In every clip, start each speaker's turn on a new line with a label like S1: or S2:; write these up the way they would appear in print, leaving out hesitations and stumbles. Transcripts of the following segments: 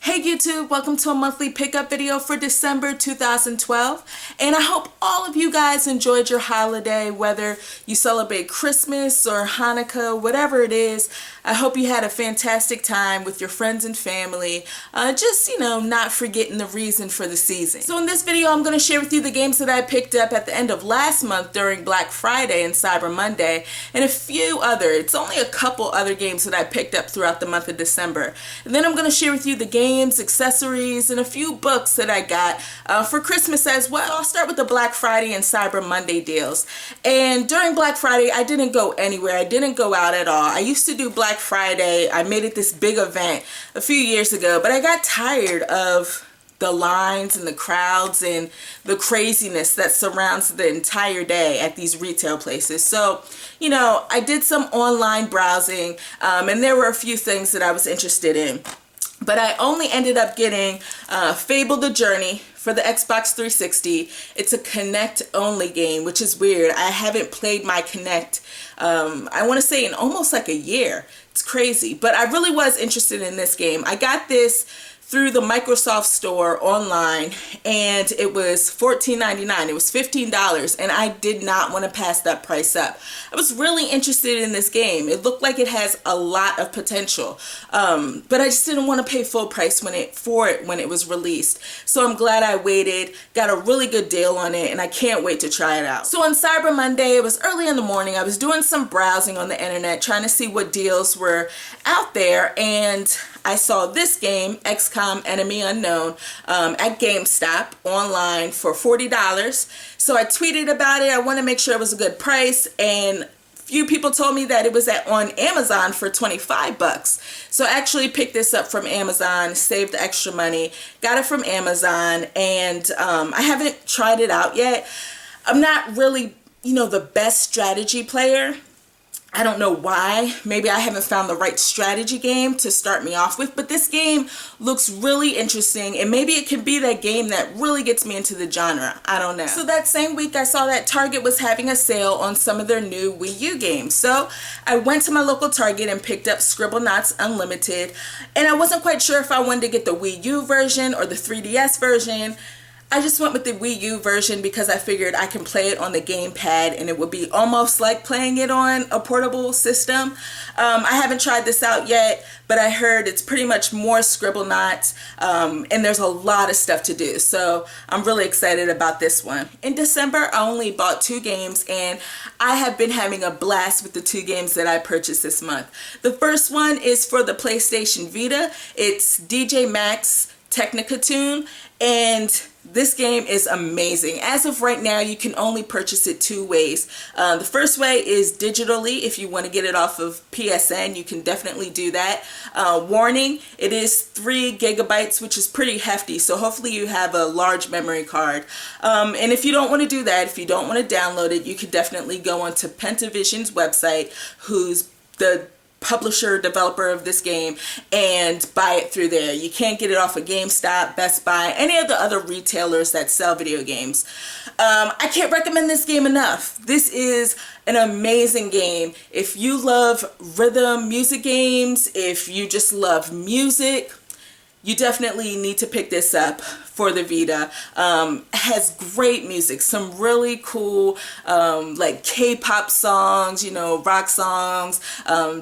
S1: Hey YouTube, welcome to a monthly pickup video for December 2012, and I hope all of you guys enjoyed your holiday, whether you celebrate Christmas or Hanukkah, whatever it is. I hope you had a fantastic time with your friends and family, not forgetting the reason for the season. So in this video, I'm going to share with you the games that I picked up at the end of last month during Black Friday and Cyber Monday, and it's only a couple other games that I picked up throughout the month of December. And then I'm going to share with you the games, accessories, and a few books that I got for Christmas as well. So I'll start with the Black Friday and Cyber Monday deals. And during Black Friday, I didn't go anywhere. I didn't go out at all. I used to do Black Friday. I made it this big event a few years ago, but I got tired of the lines and the crowds and the craziness that surrounds the entire day at these retail places. So, I did some online browsing, and there were a few things that I was interested in. But I only ended up getting Fable The Journey for the Xbox 360. It's a Kinect only game, which is weird. I haven't played my Kinect, I want to say in almost like a year. It's crazy. But I really was interested in this game. I got this through the Microsoft Store online, and it was $14.99. It was $15, and I did not want to pass that price up. I was really interested in this game. It looked like it has a lot of potential, but I just didn't want to pay full price when it was released. So I'm glad I waited, got a really good deal on it, and I can't wait to try it out. So on Cyber Monday, it was early in the morning. I was doing some browsing on the internet, trying to see what deals were out there, and I saw this game, XCOM Enemy Unknown, at GameStop online for $40. So I tweeted about it. I want to make sure it was a good price, and few people told me that it was on Amazon for 25 bucks. So I actually picked this up from Amazon, saved the extra money, got it from Amazon, and I haven't tried it out yet. I'm not really, the best strategy player. I don't know why. Maybe I haven't found the right strategy game to start me off with, but this game looks really interesting, and maybe it can be that game that really gets me into the genre. I don't know. So that same week, I saw that Target was having a sale on some of their new Wii U games. So I went to my local Target and picked up Scribblenauts Unlimited, and I wasn't quite sure if I wanted to get the Wii U version or the 3DS version. I just went with the Wii U version because I figured I can play it on the gamepad and it would be almost like playing it on a portable system. I haven't tried this out yet, but I heard it's pretty much more Scribblenauts, and there's a lot of stuff to do. So I'm really excited about this one. In December, I only bought 2 games, and I have been having a blast with the 2 games that I purchased this month. The first one is for the PlayStation Vita. It's DJMAX Technica Tune, and this game is amazing. As of right now, you can only purchase it 2 ways. The first way is digitally. If you want to get it off of PSN, you can definitely do that. Warning, it is 3 gigabytes, which is pretty hefty, so hopefully you have a large memory card. And if you don't want to do that, if you don't want to download it, you could definitely go onto Pentavision's website, who's the publisher, developer of this game, and buy it through there. You can't get it off of GameStop, Best Buy, any of the other retailers that sell video games. I can't recommend this game enough. This is an amazing game. If you love rhythm music games, if you just love music, you definitely need to pick this up for the Vita. It has great music, some really cool like K-pop songs, rock songs,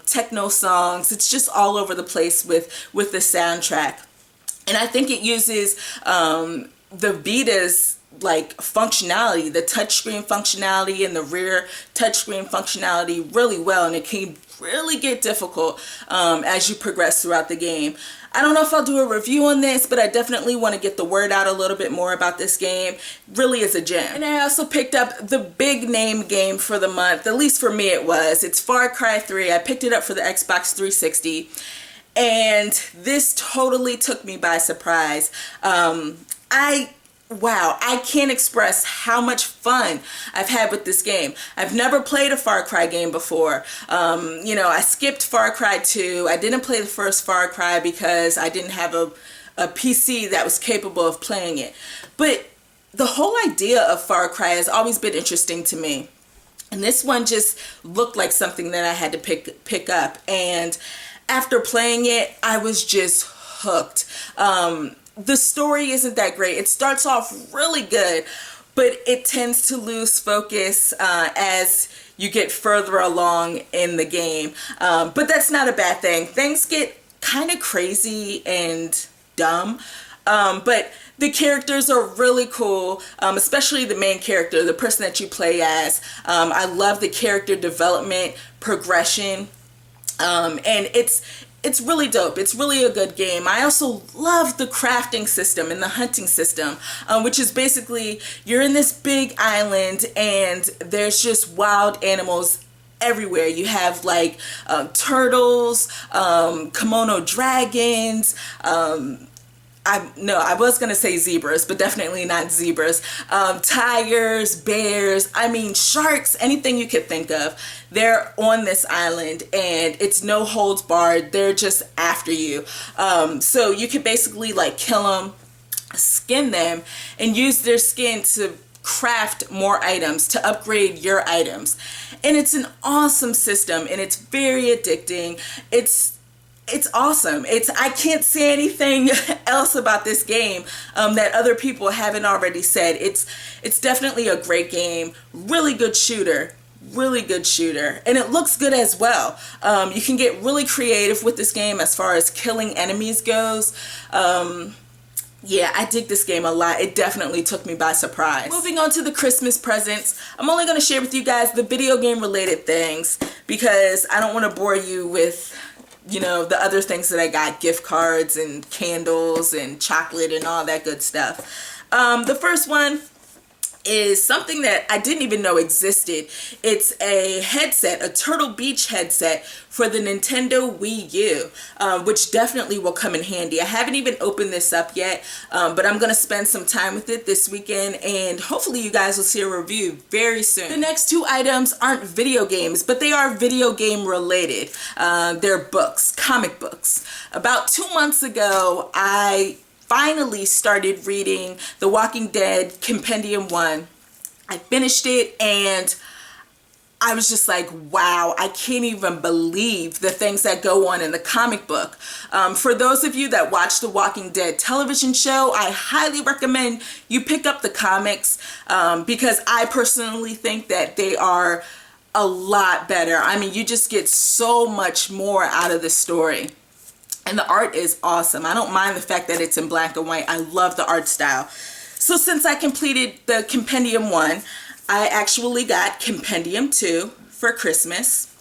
S1: techno songs. It's just all over the place with the soundtrack. And I think it uses the Vita's functionality, the touchscreen functionality and the rear touchscreen functionality really well, and it can really get difficult as you progress throughout the game. I don't know if I'll do a review on this, but I definitely want to get the word out a little bit more about this game. Really is a gem. And I also picked up the big name game for the month, at least for me it was. It's Far Cry 3. I picked it up for the Xbox 360, and this totally took me by surprise. Wow, I can't express how much fun I've had with this game. I've never played a Far Cry game before. I skipped Far Cry 2. I didn't play the first Far Cry because I didn't have a PC that was capable of playing it. But the whole idea of Far Cry has always been interesting to me. And this one just looked like something that I had to pick up. And after playing it, I was just hooked. The story isn't that great. It starts off really good, but it tends to lose focus as you get further along in the game. But that's not a bad thing. Things get kind of crazy and dumb, but the characters are really cool, especially the main character, the person that you play as. I love the character development, progression, and it's really dope. It's really a good game. I also love the crafting system and the hunting system, which is basically you're in this big island and there's just wild animals everywhere. You have like turtles, kimono dragons, I was gonna say zebras, but definitely not zebras. Tigers, bears, I mean sharks, anything you could think of. They're on this island and it's no holds barred. They're just after you. So you could basically like kill them, skin them, and use their skin to craft more items, to upgrade your items. And it's an awesome system and it's very addicting. It's awesome. I can't say anything else about this game that other people haven't already said. It's definitely a great game. Really good shooter. Really good shooter. And it looks good as well. You can get really creative with this game as far as killing enemies goes. Yeah, I dig this game a lot. It definitely took me by surprise. Moving on to the Christmas presents, I'm only going to share with you guys the video game related things because I don't want to bore you with, you know, the other things that I got, gift cards and candles and chocolate and all that good stuff. The first one is something that I didn't even know existed. It's a headset, a Turtle Beach headset for the Nintendo Wii U, which definitely will come in handy. I haven't even opened this up yet, but I'm going to spend some time with it this weekend, and hopefully you guys will see a review very soon. The next two items aren't video games, but they are video game related. They're books, comic books. About 2 months ago, I finally started reading The Walking Dead Compendium 1. I finished it and I was just like, wow, I can't even believe the things that go on in the comic book. For those of you that watch The Walking Dead television show, I highly recommend you pick up the comics because I personally think that they are a lot better. I mean, you just get so much more out of the story. And the art is awesome. I don't mind the fact that it's in black and white. I love the art style. So since I completed the Compendium 1, I actually got Compendium 2 for Christmas.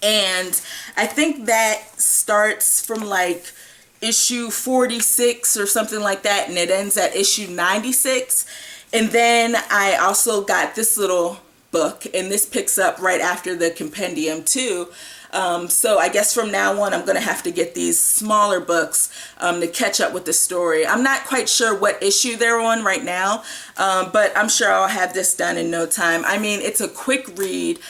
S1: And I think that starts from like issue 46 or something like that, and it ends at issue 96. And then I also got this little book, and this picks up right after the Compendium 2. So I guess from now on I'm going to have to get these smaller books to catch up with the story. I'm not quite sure what issue they're on right now, but I'm sure I'll have this done in no time. I mean, it's a quick read,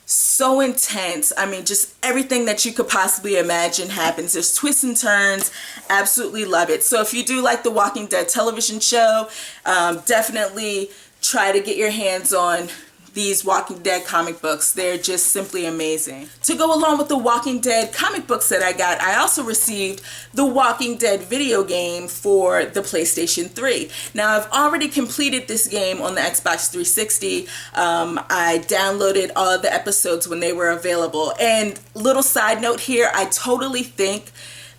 S1: so intense. I mean, just everything that you could possibly imagine happens. There's twists and turns. Absolutely love it. So if you do like the Walking Dead television show, definitely try to get your hands on these Walking Dead comic books. They're just simply amazing. To go along with the Walking Dead comic books that I got, I also received the Walking Dead video game for the PlayStation 3. Now, I've already completed this game on the Xbox 360. I downloaded all of the episodes when they were available. And little side note here, I totally think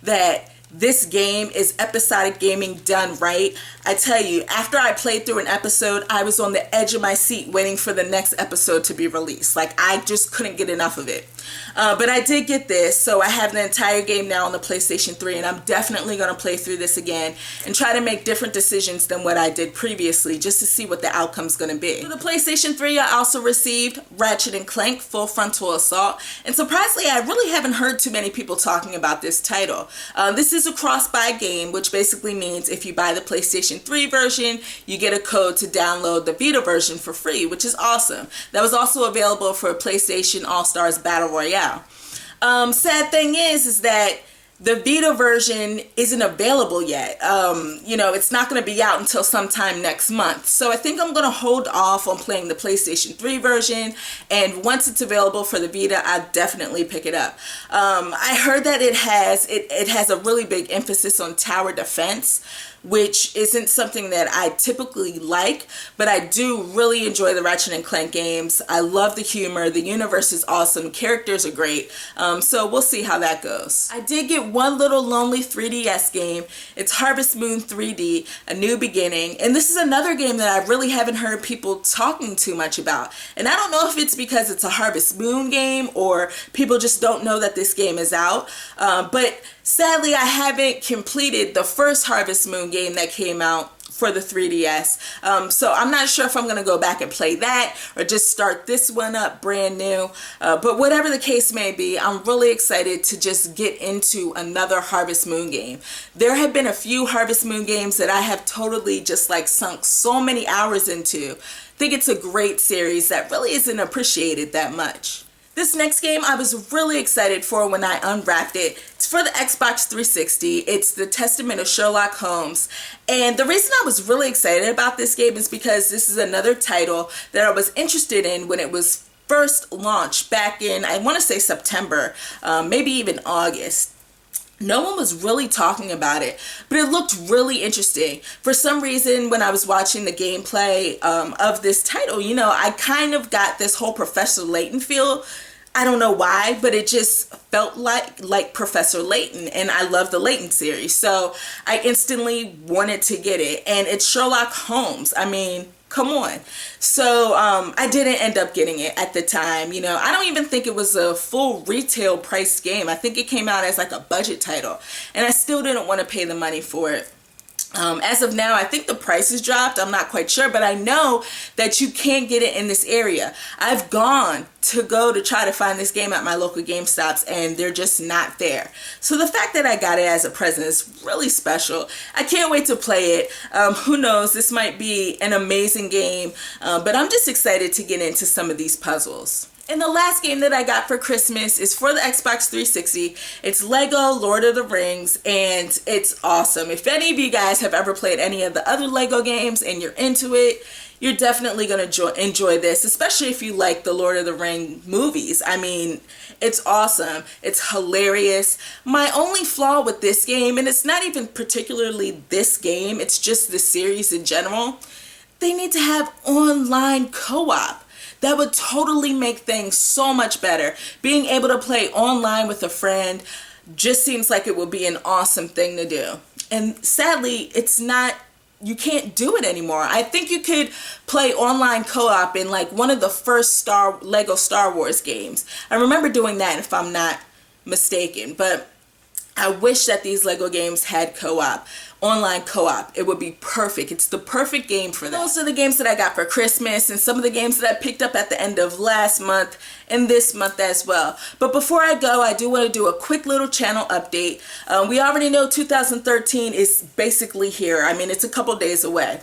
S1: that this game is episodic gaming done right. I tell you, after I played through an episode, I was on the edge of my seat waiting for the next episode to be released. Like, I just couldn't get enough of it. But I did get this, so I have the entire game now on the PlayStation 3, and I'm definitely going to play through this again and try to make different decisions than what I did previously, just to see what the outcome's going to be. For the PlayStation 3, I also received Ratchet Clank Full Frontal Assault, and surprisingly, I really haven't heard too many people talking about this title. This is a cross-buy game, which basically means if you buy the PlayStation 3 version, you get a code to download the Vita version for free, which is awesome. That was also available for PlayStation All-Stars Battle Royale. Sad thing is that the Vita version isn't available yet. You know, it's not going to be out until sometime next month. So I think I'm going to hold off on playing the PlayStation 3 version. And once it's available for the Vita, I'll definitely pick it up. I heard that it has a really big emphasis on tower defense, which isn't something that I typically like, but I do really enjoy the Ratchet and Clank games. I love the humor. The universe is awesome. Characters are great. So we'll see how that goes. I did get one little lonely 3DS game. It's Harvest Moon 3D, A New Beginning. And this is another game that I really haven't heard people talking too much about. And I don't know if it's because it's a Harvest Moon game or people just don't know that this game is out. But sadly, I haven't completed the first Harvest Moon game that came out for the 3DS. So I'm not sure if I'm going to go back and play that or just start this one up brand new. But whatever the case may be, I'm really excited to just get into another Harvest Moon game. There have been a few Harvest Moon games that I have totally just like sunk so many hours into. I think it's a great series that really isn't appreciated that much. This next game I was really excited for when I unwrapped it. It's for the Xbox 360. It's The Testament of Sherlock Holmes. And the reason I was really excited about this game is because this is another title that I was interested in when it was first launched back in, I want to say September, maybe even August. No one was really talking about it, but it looked really interesting. For some reason, when I was watching the gameplay of this title, you know, I kind of got this whole Professor Layton feel. I don't know why, but it just felt like Professor Layton, and I love the Layton series. So I instantly wanted to get it, and it's Sherlock Holmes. I mean, come on. So I didn't end up getting it at the time. You know, I don't even think it was a full retail price game. I think it came out as like a budget title, and I still didn't want to pay the money for it. As of now, I think the price has dropped. I'm not quite sure, but I know that you can't get it in this area. I've gone to try to find this game at my local GameStops, and they're just not there. So the fact that I got it as a present is really special. I can't wait to play it. Who knows? This might be an amazing game, but I'm just excited to get into some of these puzzles. And the last game that I got for Christmas is for the Xbox 360. It's Lego Lord of the Rings, and it's awesome. If any of you guys have ever played any of the other Lego games and you're into it, you're definitely going to enjoy this, especially if you like the Lord of the Rings movies. I mean, it's awesome. It's hilarious. My only flaw with this game, and it's not even particularly this game, it's just the series in general, they need to have online co-op. That would totally make things so much better. Being able to play online with a friend just seems like it would be an awesome thing to do. And sadly, it's not, you can't do it anymore. I think you could play online co-op in like one of the first Lego Star Wars games. I remember doing that if I'm not mistaken, but I wish that these Lego games had co-op, online co-op. It would be perfect. It's the perfect game for that. Those are the games that I got for Christmas and some of the games that I picked up at the end of last month and this month as well. But before I go, I do want to do a quick little channel update. We already know 2013 is basically here. I mean, it's a couple days away.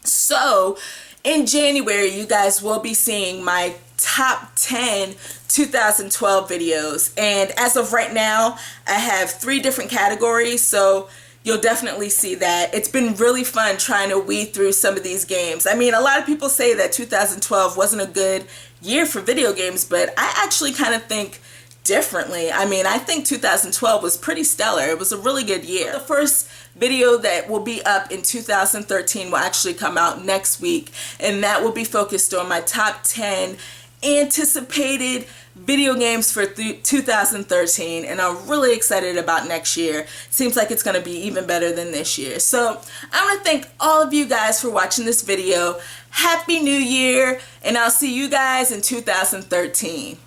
S1: So in January, you guys will be seeing my top 10 2012 videos, and as of right now I have 3 different categories, so you'll definitely see that. It's been really fun trying to weed through some of these games. I mean, a lot of people say that 2012 wasn't a good year for video games, but I actually kind of think differently. I mean, I think 2012 was pretty stellar. It was a really good year. The first video that will be up in 2013 will actually come out next week, and that will be focused on my top 10 anticipated video games for 2013, and I'm really excited about next year. Seems like it's going to be even better than this year. So I want to thank all of you guys for watching this video. Happy New Year, and I'll see you guys in 2013.